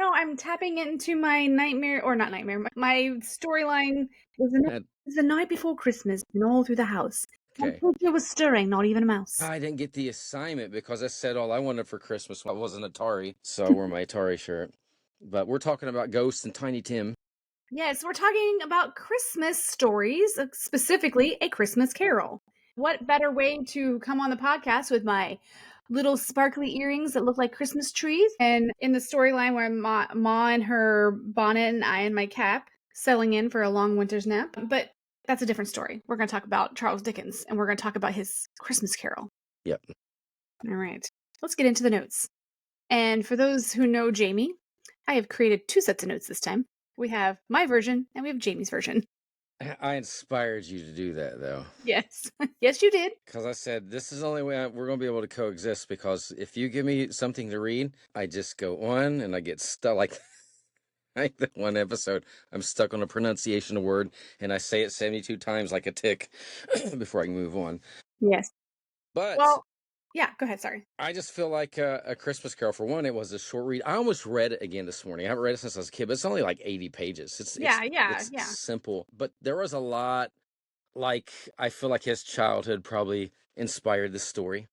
No, I'm tapping into my nightmare, or not nightmare. My storyline was Uh, the night before Christmas, and all through the house. Not Okay. a creature was stirring, not even a mouse. I didn't get the assignment because I said all I wanted for Christmas was an Atari, so I wore my Atari shirt. But we're talking about Ghosts and Tiny Tim. Yes, we're talking about Christmas stories, specifically A Christmas Carol. What better way to come on the podcast with my little sparkly earrings that look like Christmas trees? And in the storyline where Ma in her bonnet and I in my cap, settling in for a long winter's nap. But that's a different story. We're going to talk about Charles Dickens, and we're going to talk about his Christmas Carol. Yep. All right, let's get into the notes. And for those who know Jaime, I have created two sets of notes this time. We have my version and we have Jaime's version. I inspired you to do that, though. Yes. Yes, you did. Because I said, this is the only way we're going to be able to coexist. Because if you give me something to read, I just go on and I get stuck. Like that one episode, I'm stuck on a pronunciation of a word and I say it 72 times like a tick before I can move on. Yes. But Well, yeah, go ahead. Sorry. I just feel like a Christmas Carol, for one, it was a short read. I almost read it again this morning. I haven't read it since I was a kid, but it's only like 80 pages. It's Yeah. simple, but there was a lot. Like, I feel like his childhood probably inspired this story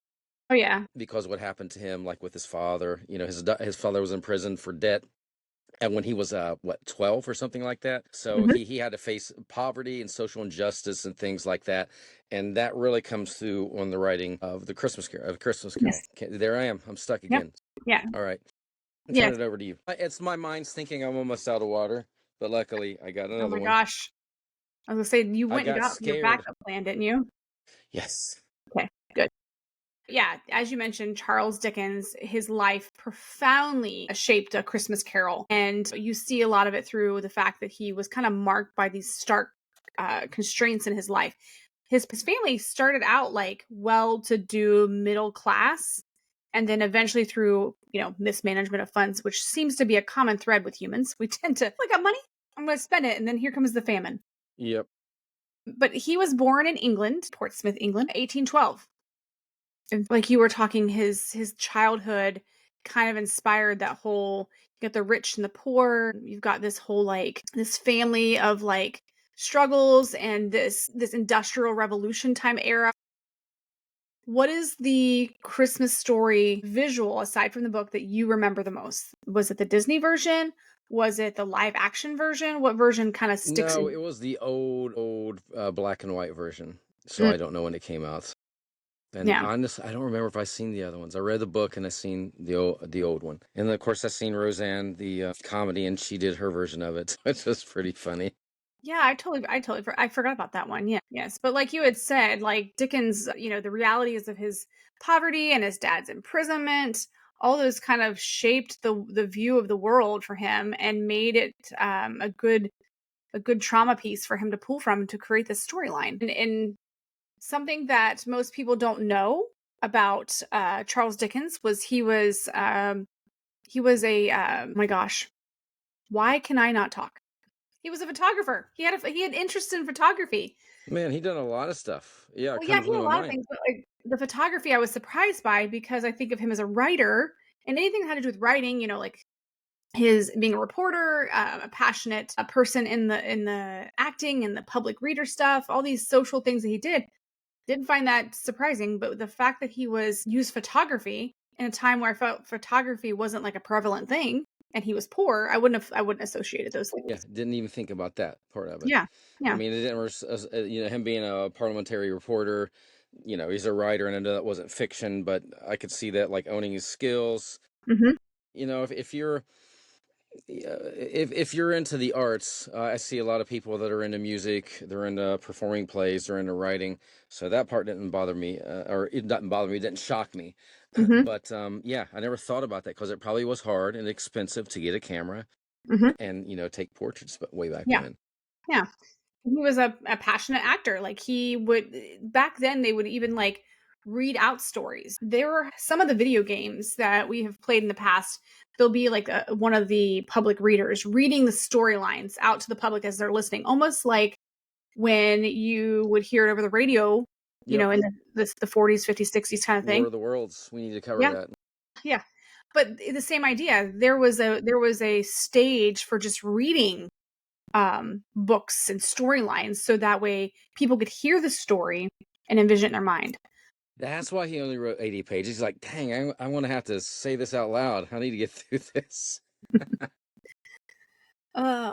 Oh, yeah. because what happened to him, like with his father. His father was in prison for debt, and when he was 12 or something like that. So Hmm. he had to face poverty and social injustice and things like that, and that really comes through on the writing of the Christmas Carol. Yes. Okay, there I am. I'm stuck Yep. again. Yeah. All right, I'll turn Yes. it over to you. It's my mind's thinking I'm almost out of water, but luckily I got Oh, another my one. gosh. I was going to say, you I went and got got your scared. backup plan, didn't you? Yes. Okay, good. Yeah, as you mentioned, Charles Dickens, his life profoundly shaped A Christmas Carol. And you see a lot of it through the fact that he was kind of marked by these stark constraints in his life. His family started out like well-to-do middle class, and then eventually through, mismanagement of funds, which seems to be a common thread with humans. We tend to, I got money, I'm going to spend it, and then here comes the famine. Yep. But he was born in England, Portsmouth, England, 1812. And like you were talking, his childhood kind of inspired that whole, you got the rich and the poor, you've got this whole like this family of like struggles and this industrial revolution time era. What is the Christmas story visual aside from the book that you remember the most? Was it the Disney version? Was it the live action version? What version kind of sticks No, in? it was the old black and white version. So Mm, I don't know when it came out. And yeah. honestly, I don't remember if I seen the other ones. I read the book and I seen the old one, and then of course I seen Roseanne the comedy, and she did her version of it. It's just pretty funny. Yeah, I forgot about that one. Yeah, yes, but like you had said, like Dickens, the realities of his poverty and his dad's imprisonment, all those kind of shaped the view of the world for him and made it a good trauma piece for him to pull from to create this storyline. And something that most people don't know about Charles Dickens was he was a oh my gosh, why can I not talk? He was a photographer. He had interest in photography. Man, he done a lot of stuff. Yeah, it Well, kind yeah, of he had blew a my lot of mind. things, but like the photography, I was surprised by because I think of him as a writer, and anything that had to do with writing, like his being a reporter, a passionate person in the acting and the public reader stuff, all these social things that he did. Didn't find that surprising, but the fact that he was used photography in a time where I felt photography wasn't like a prevalent thing, and he was poor, I wouldn't associated those Yeah, things. didn't even think about that part of it. Yeah, I yeah. mean, it didn't. Him being a parliamentary reporter. He's a writer, and I know that wasn't fiction, but I could see that like owning his skills. Mhm. If you're yeah, if you're into the arts, I see a lot of people that are into music, they're into performing plays, they're into writing. So that part didn't bother me, or it didn't bother me, it didn't shock me. Mhm. But yeah, I never thought about that because it probably was hard and expensive to get a camera Mhm. and take portraits, but way back Yeah. when. Yeah. He was a passionate actor. Like he would back then they would even like read out stories. There were some of the video games that we have played in the past. There'll be like one of the public readers reading the storylines out to the public as they're listening, almost like when you would hear it over the radio, Yep, in the 40s, 50s, 60s kind of War thing. of the Worlds. We need to cover Yeah. that. Yeah. But the same idea. There was a stage for just reading books and storylines, so that way people could hear the story and envision it in their mind. That's why he only wrote 80 pages. He's like, dang, I want to have to say this out loud. I need to get through this.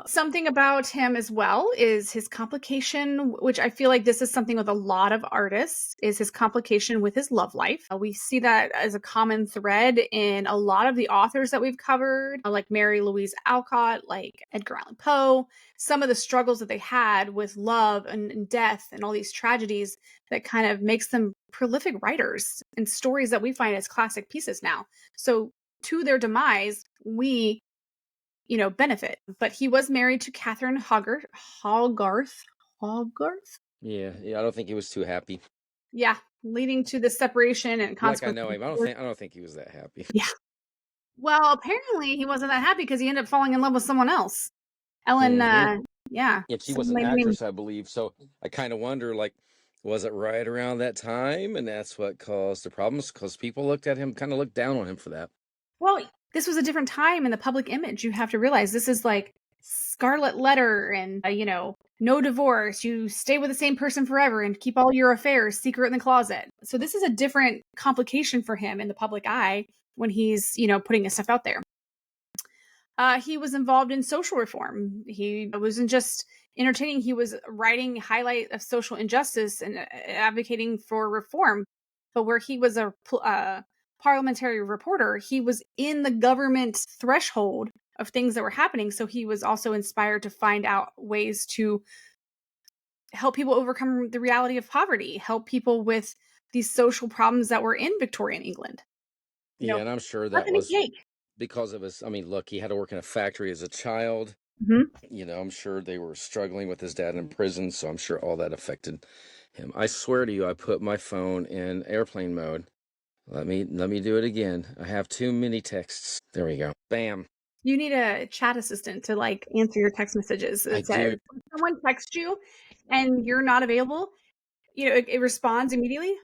Something about him as well is his complication, which I feel like this is something with a lot of artists, is his complication with his love life. We see that as a common thread in a lot of the authors that we've covered, like Mary Louise Alcott, like Edgar Allan Poe, some of the struggles that they had with love and death and all these tragedies that kind of makes them prolific writers and stories that we find as classic pieces now. So to their demise, we benefit. But he was married to Catherine Hogarth. Hogarth? Yeah, I don't think he was too happy. Yeah, leading to the separation and Like I consequently. know him, I don't think he was that happy. Yeah. Well, apparently he wasn't that happy because he ended up falling in love with someone else. Ellen, Hmm. yeah, And she was some an lady named. actress, I believe. So I kind of wonder, like, was it right around that time, and that's what caused the problems? Because people looked at him, kind of looked down on him for that. Well, this was a different time in the public image. You have to realize this is like Scarlet Letter and, no divorce. You stay with the same person forever and keep all your affairs secret in the closet. So this is a different complication for him in the public eye when he's, putting his stuff out there. He was involved in social reform. He wasn't just entertaining, he was writing highlight of social injustice and advocating for reform. But where he was a parliamentary reporter, he was in the government threshold of things that were happening. So he was also inspired to find out ways to help people overcome the reality of poverty, help people with these social problems that were in Victorian England. Yeah, and I'm sure that Nothing to was cake. because of his. I mean, look, he had to work in a factory as a child. Mhm. I'm sure they were struggling with his dad in prison, so I'm sure all that affected him. I swear to you, I put my phone in airplane mode. Let me do it again. I have too many texts. There we go. Bam. You need a chat assistant to like answer your text messages. I It says do. when someone texts you and you're not available, it responds immediately.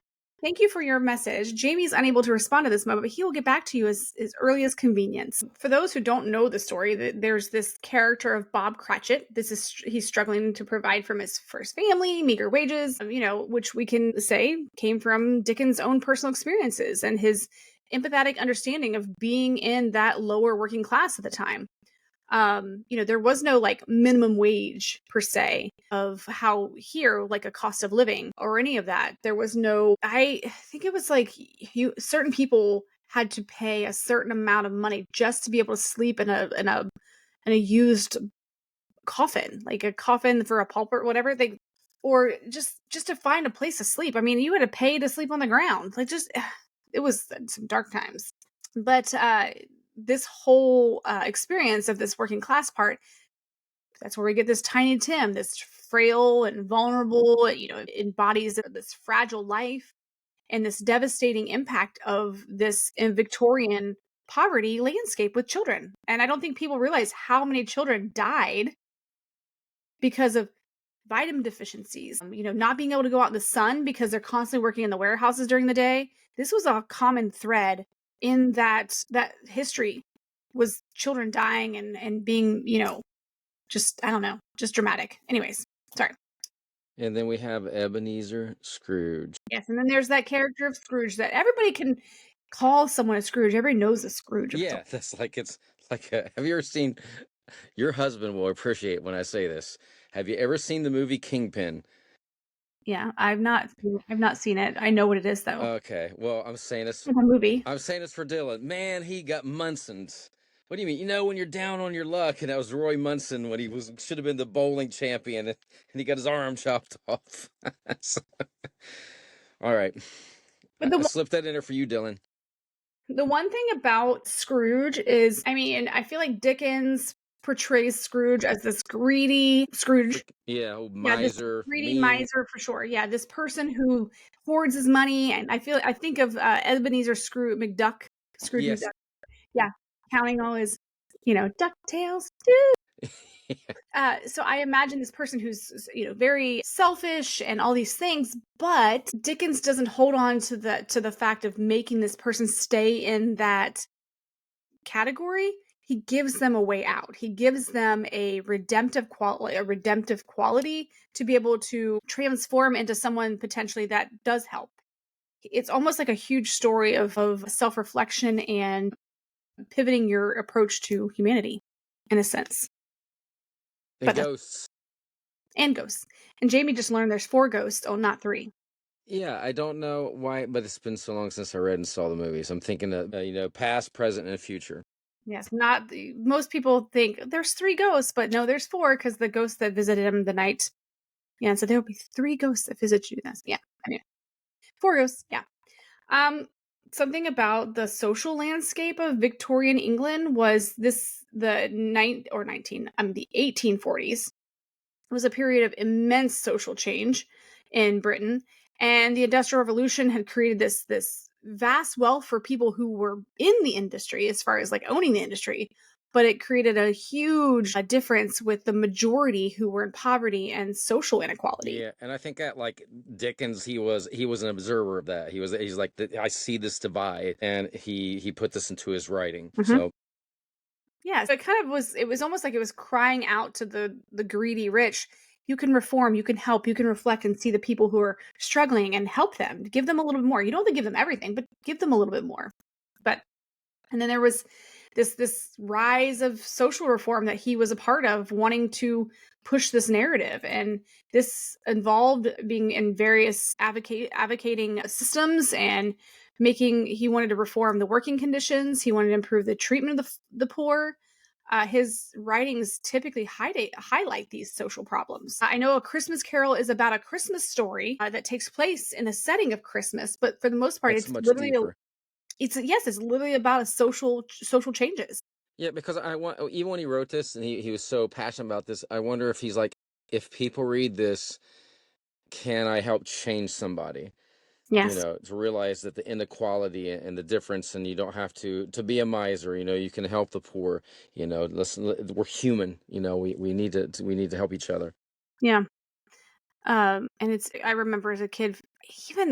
Thank you for your message. Jamie's unable to respond to this moment, but he will get back to you as early as convenience. For those who don't know the story, there's this character of Bob Cratchit. He's struggling to provide for his first family, meager wages, which we can say came from Dickens' own personal experiences and his empathetic understanding of being in that lower working class at the time. There was no like minimum wage per se of how here, like a cost of living or any of that. There was no, I think it was like certain people had to pay a certain amount of money just to be able to sleep in a used coffin, like a coffin for a pauper, whatever or just to find a place to sleep. I mean, you had to pay to sleep on the ground. Like just, it was some dark times. But this whole experience of this working class part, that's where we get this Tiny Tim, this frail and vulnerable, embodies this fragile life and this devastating impact of this Victorian poverty landscape with children. And I don't think people realize how many children died because of vitamin deficiencies, not being able to go out in the sun because they're constantly working in the warehouses during the day. This was a common thread in that history, was children dying and being, just, I don't know, just dramatic. Anyways, sorry. And then we have Ebenezer Scrooge. Yes, and then there's that character of Scrooge that everybody can call someone a Scrooge. Everybody knows a Scrooge. Yeah, that's like it's like have you ever seen your husband will appreciate when I say this. Have you ever seen the movie Kingpin? Yeah, I've not seen it. I know what it is though. Okay, well, It's a movie. I'm saying this for Dylan. Man, he got Munson's. What do you mean? When you're down on your luck, and that was Roy Munson when he should have been the bowling champion, and he got his arm chopped off. All right, But I slipped that in there for you, Dylan. the one thing about Scrooge is, I mean, I feel like Dickens portrays Scrooge as this greedy Scrooge. Yeah, Yeah, this miser, greedy mean. miser for sure. Yeah, this person who hoards his money, and I think of Ebenezer Scrooge McDuck, Scrooge Yes. McDuck. Yeah, counting all his, DuckTales. So I imagine this person who's, very selfish and all these things, but Dickens doesn't hold on to the fact of making this person stay in that category, he gives them a way out. He gives them a redemptive quality to be able to transform into someone potentially that does help. It's almost like a huge story of self-reflection and pivoting your approach to humanity in a sense. And ghosts. And ghosts. And Jaime just learned there's 4 ghosts, not 3. Yeah, I don't know why, but it's been so long since I read and saw the movies. I'm thinking of, past, present, and future. Yes, not the most people think there's 3 ghosts, but no, there's 4 because the ghost that visited him the night. Yeah, so there will be 3 ghosts that visit you. Yeah, I mean, 4 ghosts. Yeah. Something about the social landscape of Victorian England was the 1840s. It was a period of immense social change in Britain, and the Industrial Revolution had created this vast wealth for people who were in the industry as far as like owning the industry, but it created a huge difference with the majority who were in poverty and social inequality. Yeah, and I think that like Dickens, he was an observer of that. He's like, I see this divide, and he put this into his writing. So yeah, so it was almost like it was crying out to the greedy rich. You can reform, you can help, you can reflect and see the people who are struggling and help them. Give them a little bit more. You don't have to give them everything, but give them a little bit more. And then there was this rise of social reform that he was a part of, wanting to push this narrative, and this involved being in various advocating systems and he wanted to reform the working conditions. He wanted to improve the treatment of the poor. His writings typically highlight these social problems. I know A Christmas Carol is about a Christmas story that takes place in a setting of Christmas, but for the most part, it's it's much literally deeper. it's literally about a social changes. Yeah, because I want, even when he wrote this and he was so passionate about this, I wonder if he's like, if people read this, can I help change somebody? Yes. To realize that the inequality and the difference, and you don't have to be a miser. You can help the poor. Listen, we're human. We need to help each other. Yeah. And I remember as a kid, even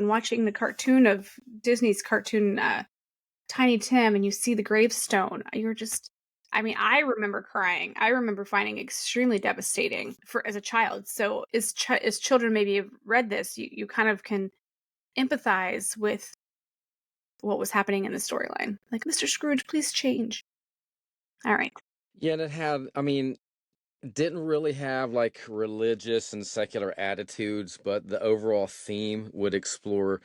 watching the cartoon of Disney's cartoon, Tiny Tim, and you see the gravestone. I remember crying. I remember finding it extremely devastating as a child. So as children maybe have read this, you kind of can empathize with what was happening in the storyline. Like, Mr. Scrooge, please change. All right. Yeah, and it had, didn't really have like religious and secular attitudes, but the overall theme would explore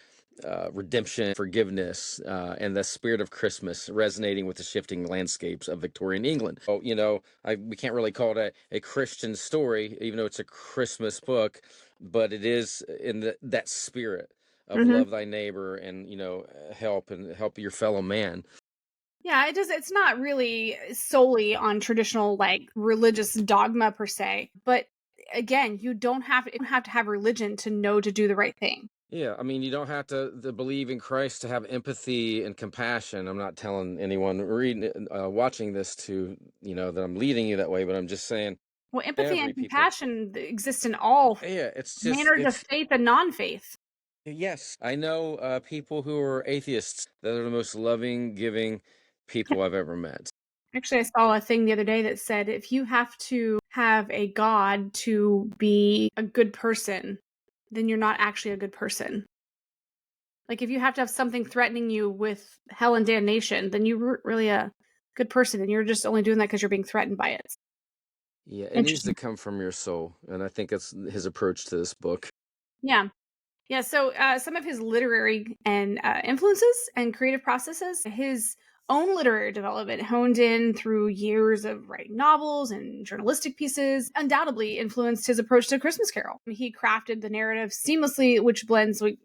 redemption, forgiveness, and the spirit of Christmas, resonating with the shifting landscapes of Victorian England. So, we can't really call it a Christian story, even though it's a Christmas book, but it is in that spirit of love thy neighbor, and help your fellow man. Yeah, it's not really solely on traditional like religious dogma per se, but again, you don't have to have religion to know to do the right thing. Yeah, you don't have to believe in Christ to have empathy and compassion. I'm not telling anyone reading, watching this to, that I'm leading you that way, but I'm just saying, Well, empathy and people. compassion exist in all Yeah, it's just manners of faith and non-faith. Yes, I know people who are atheists that are the most loving, giving people I've ever met. Actually, I saw a thing the other day that said if you have to have a god to be a good person, then you're not actually a good person. Like if you have to have something threatening you with hell and damnation, then you're really a good person, and you're just only doing that because you're being threatened by it. Yeah, it needs to come from your soul, and I think that's his approach to this book. Yeah. Yeah, so some of his literary and influences and creative processes, his own literary development honed in through years of writing novels and journalistic pieces, undoubtedly influenced his approach to Christmas Carol. He crafted the narrative seamlessly, which blends, the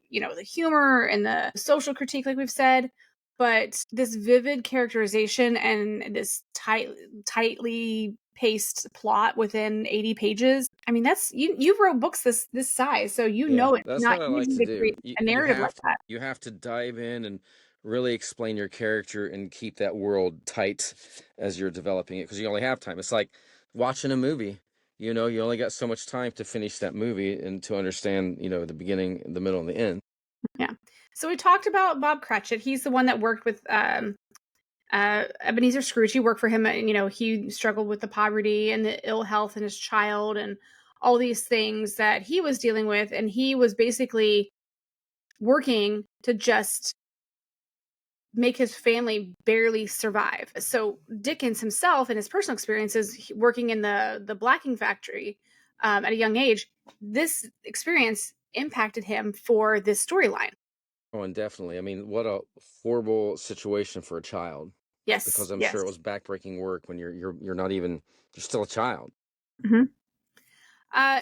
humor and the social critique, like we've said, but this vivid characterization and this tightly paced plot within 80 pages. I mean, that's you wrote books this size, so it's That's not what I like easy to to do. create a narrative like that. You have to dive in and really explain your character and keep that world tight as you're developing it, because you only have time. It's like watching a movie. You only got so much time to finish that movie and to understand, the beginning, the middle, and the end. Yeah. So we talked about Bob Cratchit. He's the one that worked with Ebenezer Scrooge, he worked for him, and he struggled with the poverty and the ill health in his child and all these things that he was dealing with, and he was basically working to just make his family barely survive. So Dickens himself, in his personal experiences, working in the blacking factory at a young age, this experience impacted him for this storyline. Oh, and definitely. I mean, what a horrible situation for a child, Yes, because I'm sure yes. it was backbreaking work when you're not even you're still a child. Mhm.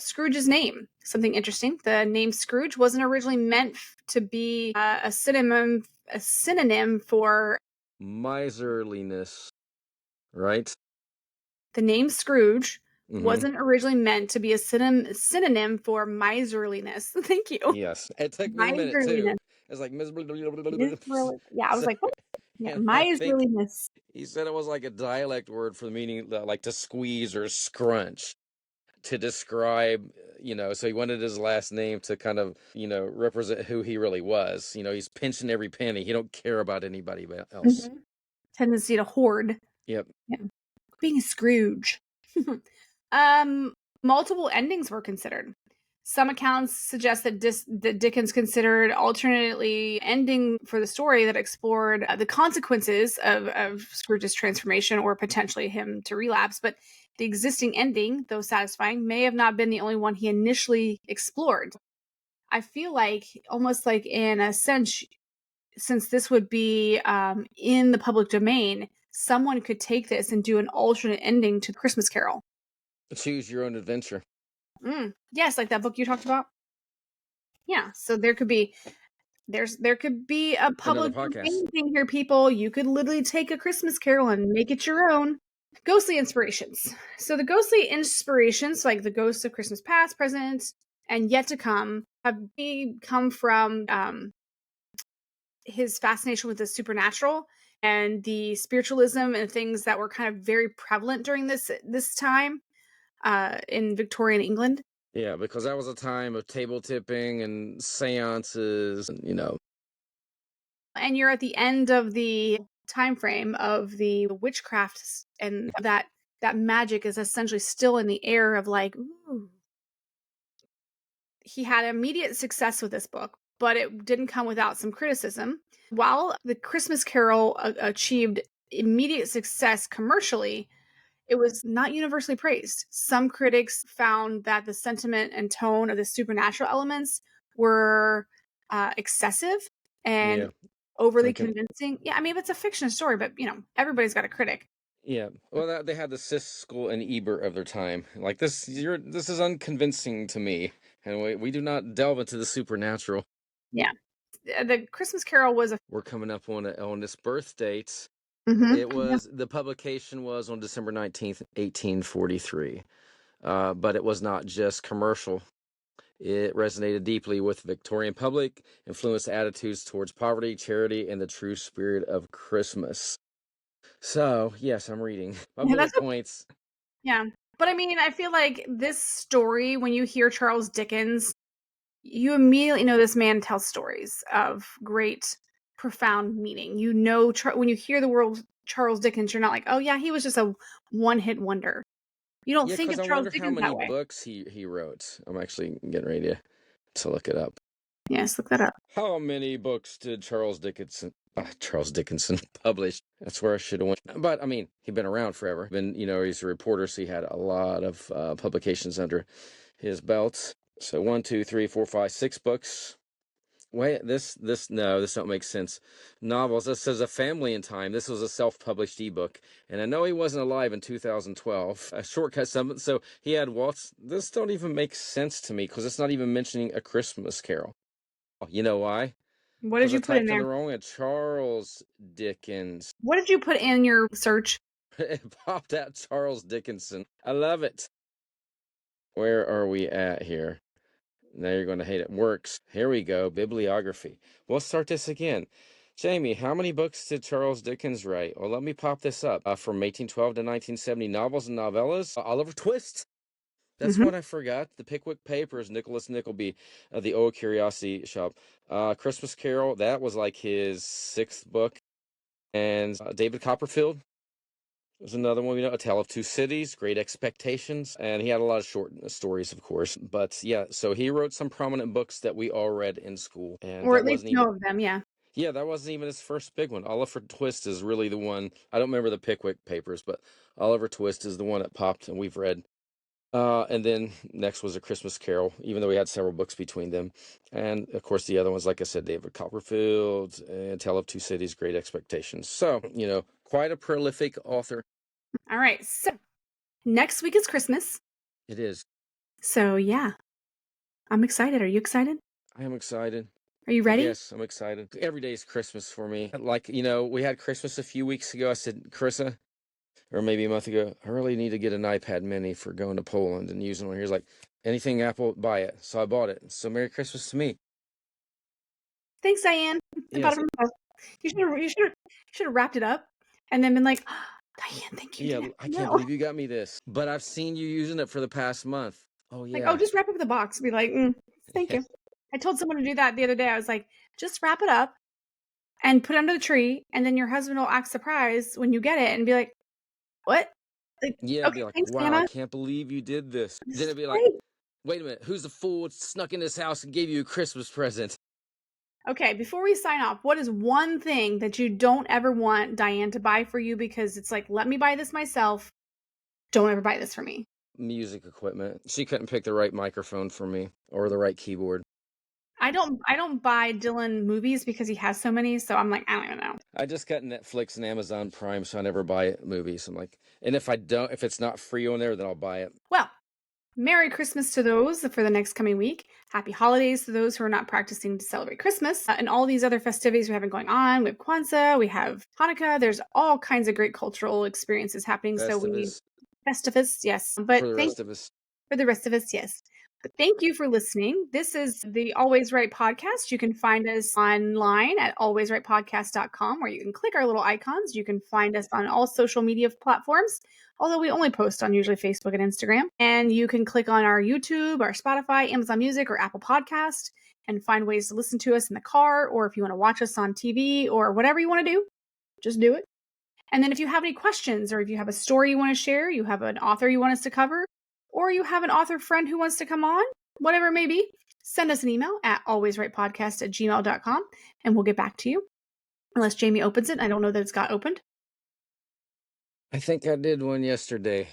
Scrooge's name, something interesting. The name Scrooge wasn't originally meant to be a synonym for Miserliness, right? the name Scrooge Mm-hmm. wasn't originally meant to be a synonym for miserliness. Thank you. Yes. It took me a minute too. Miserliness. It's like Yeah, I was so, like, what? Yeah, and I think miserliness. he said it was like a dialect word for the meaning like to squeeze or scrunch to describe, so he wanted his last name to kind of, represent who he really was. He's pinching every penny. He don't care about anybody else. Mhm. Tendency to hoard. Yep. Yeah. Being a Scrooge. um, Multiple endings were considered. Some accounts suggest that Dickens considered alternately ending for the story that explored the consequences of Scrooge's transformation or potentially him to relapse. But the existing ending, though satisfying, may have not been the only one he initially explored. I feel like, almost like in a sense, since this would be in the public domain, someone could take this and do an alternate ending to Christmas Carol. Choose your own adventure. Yes, like that book you talked about. Yeah, so there could be a Another public podcast. domain thing here, people. You could literally take a Christmas Carol and make it your own. Ghostly inspirations. So the ghostly inspirations, like the ghosts of Christmas past, present, and yet to come, have come from his fascination with the supernatural and the spiritualism and things that were kind of very prevalent during this time in Victorian England. Yeah, because that was a time of table tipping and seances, and. And you're at the end of the time frame of the witchcraft, and that magic is essentially still in the air of like, ooh. He had immediate success with this book, but it didn't come without some criticism. While the Christmas Carol achieved immediate success commercially, it was not universally praised. Some critics found that the sentiment and tone of the supernatural elements were excessive and Yeah, overly I can. convincing. Yeah, I mean, it's a fiction story, but everybody's got a critic. Yeah, well, they had the Siskel and Ebert of their time. Like this is unconvincing to me, and we do not delve into the supernatural. Yeah, the Christmas Carol was a. We're coming up on this birth date. Yeah. The publication was on December 19th, 1843. But it was not just commercial. It resonated deeply with the Victorian public, influenced attitudes towards poverty, charity, and the true spirit of Christmas. So, yes, I'm reading my Yeah, bullet points. yeah. But I mean, I feel like this story, when you hear Charles Dickens, you immediately know this man tells stories of great, profound meaning. When you hear the word Charles Dickens, you're not like, oh yeah, he was just a one-hit wonder. You don't Yeah, think because of I Charles wonder how Dickens many that way. books he wrote. I'm actually getting ready to look it up. Yes, look that up. How many books did Charles Dickinson publish? That's where I should have went. But I mean, he'd been around forever. He's a reporter, so he had a lot of publications under his belt. So 1, 2, 3, 4, 5, 6 books. Wait, this don't make sense. Novels. This says A Family in Time. This was a self-published ebook, and I know he wasn't alive in 2012. A shortcut. So he had Waltz. This don't even make sense to me because it's not even mentioning A Christmas Carol. You know why? What did Because I you put in typed in there? the wrong one. Charles Dickens. What did you put in your search? It popped out Charles Dickinson. I love it. Where are we at here? Now you're going to hate it. Works. Here we go. Bibliography. We'll start this again. Jamie, how many books did Charles Dickens write? Well, let me pop this up. From 1812 to 1970, novels and novellas. Oliver Twist. That's Hmm. what I forgot. The Pickwick Papers, Nicholas Nickleby, The Old Curiosity Shop. Christmas Carol, that was like his sixth book. And David Copperfield was another one. A Tale of Two Cities, Great Expectations. And he had a lot of short stories, of course. But yeah, so he wrote some prominent books that we all read in school. And Or that at least wasn't even... know of them, yeah. Yeah, that wasn't even his first big one. Oliver Twist is really the one. I don't remember the Pickwick Papers, but Oliver Twist is the one that popped and we've read. And then next was A Christmas Carol, even though we had several books between them. And of course, the other ones, like I said, David Copperfield and Tale of Two Cities, Great Expectations. So, quite a prolific author. All right. So next week is Christmas. It is. So yeah, I'm excited. Are you excited? I am excited. Are you ready? Yes, I'm excited. Every day is Christmas for me. Like, we had Christmas a few weeks ago. I said, Karisa, or maybe a month ago, I really need to get an iPad mini for going to Poland and using one. He's like, anything Apple, buy it. So I bought it. So Merry Christmas to me. Thanks, Diane. I bought it for myself. You should have wrapped it up and then been like, oh, Diane, thank you. Yeah, I can't believe you got me this. But I've seen you using it for the past month. Oh, yeah. Like, oh, just wrap up the box. Be like, thank you. I told someone to do that the other day. I was like, just wrap it up and put it under the tree, and then your husband will act surprised when you get it and be like, what? Like, yeah, okay, be like, thanks, wow, Anna. I can't believe you did this. Then it'd be like, wait a minute, who's the fool that snuck in this house and gave you a Christmas present? Okay, before we sign off, what is one thing that you don't ever want Diane to buy for you because it's like, let me buy this myself. Don't ever buy this for me. Music equipment. She couldn't pick the right microphone for me or the right keyboard. I don't buy Dylan movies because he has so many, so I'm like, I don't even know. I just got Netflix and Amazon Prime, so I never buy movies. I'm like, and if it's not free on there, then I'll buy it. Well, Merry Christmas to those for the next coming week. Happy holidays to those who are not practicing to celebrate Christmas and all these other festivities we have going on. We have Kwanzaa, we have Hanukkah. There's all kinds of great cultural experiences happening. Festivus, yes. But for the rest of us. For the rest of us, yes. But thank you for listening. This is the Always Right podcast. You can find us online at alwaysrightpodcast.com, where you can click our little icons. You can find us on all social media platforms, although we only post on usually Facebook and Instagram. And you can click on our YouTube, our Spotify, Amazon Music, or Apple Podcast and find ways to listen to us in the car, or if you want to watch us on TV or whatever you want to do, just do it. And then if you have any questions, or if you have a story you want to share, you have an author you want us to cover, or you have an author friend who wants to come on, whatever it may be, send us an email at alwaysrightpodcast@gmail.com and we'll get back to you. Unless Jamie opens it. I don't know that it's got opened. I think I did one yesterday.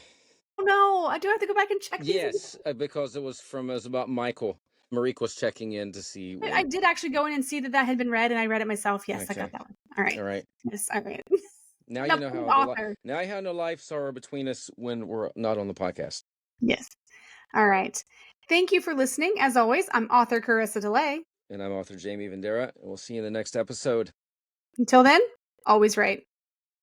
Oh no, I do have to go back and check. Yes, because it was about Michael. Marique was checking in to see. I did actually go in and see that had been read, and I read it myself. Yes, okay. I got that one. All right. All right. Yes, all right. Now you know how now you know life sorrow between us when we're not on the podcast. Yes. All right. Thank you for listening. As always, I'm author Karisa DeLay. And I'm author Jaime Vendera, and we'll see you in the next episode. Until then, always right.